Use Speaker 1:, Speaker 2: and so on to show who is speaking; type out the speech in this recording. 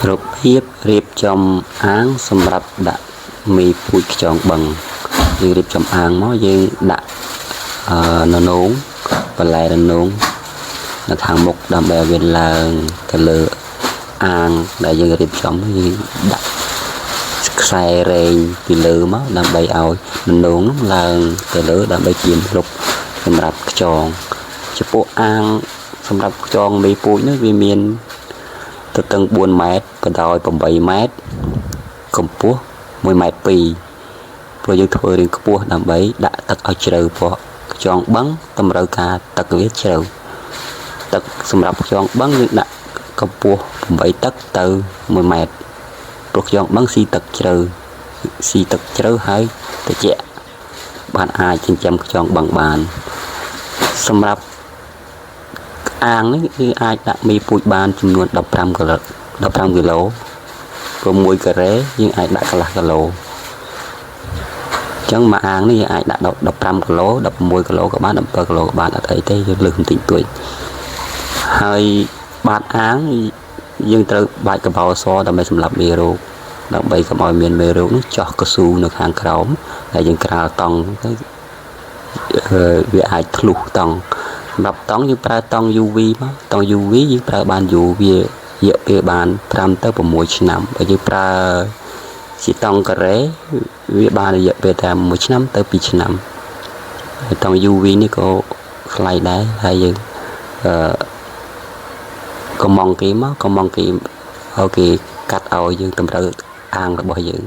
Speaker 1: របៀបរៀបចំអាងសម្រាប់ដាក់មីពូជខ្យងបឹងយើងរៀបចំអាងមកយើងដាក់ននងបន្លែននងនៅខាងមុខដើម្បីឲ្យវាឡើងទៅលើអាងដែលយើងរៀបចំយើងដាក់ខ្សែរែងពីលើមកដើម្បីឲ្យននងនោះឡើងទៅលើដើម្បីជាម្លប់សម្រាប់ខ្យងចំពោះអាងសម្រាប់ខ្យងមីពូជនេះវាមានទទឹង4ម៉ែត្របដោយ8ម៉ែត្រកម្ពស់1ម៉ែត្រ2ព្រោះយើងធ្វើរៀងខ្ពស់ដើម្បីដាក់ទឹកឲ្យជ្រៅព្រោះខ្យងបឹងតម្រូវការទឹកវាជ្រៅទឹកសម្រាប់ខ្យងបឹងយើងដាក់កម្ពស់8ទឹកទៅ1ម៉ែត្រព្រោះខ្យងបឹងស៊ីទឹកជ្រៅហើយត្រជាក់បានអាចចិញ្ចឹមខ្យងបឹងបានសម្រាប់អាងនេះគឺអាចដាក់មីពូជបានចំនួន15គីឡូព្រោះ1ការ៉េយើងអាចដាក់កន្លះគីឡូអញ្ចឹងមួយអាងនេះយើងអាចដាក់15គីឡូ16គីឡូក៏បាន17គីឡូក៏បានអត់អីទេយើងលើសបន្តិចតួចហើយបាតអាងយើងត្រូវបាចកបោសដើម្បីសម្លាប់មេរោគដើម្បីកុំឲ្យមានមេរោគនោះចោះកស៊ូនៅខាងក្រោមហើយយើងក្រាលតង់ទៅវាអាចធ្លុះតង់សម្រាប់តង់យើងប្រើតង់ UV មកតង់ UV យើងប្រើបានយូរវារយៈពេលបាន5ទៅ6ឆ្នាំបើយើងប្រើជាតង់ការ៉េវាបានរយៈពេលតែ1ឆ្នាំទៅ2ឆ្នាំហើយតង់ UV នេះក៏ថ្លៃដែរហើយយើងកំងគេមកកំងគេឲ្យគេកាត់ឲ្យយើងតម្រូវអាងរបស់យើង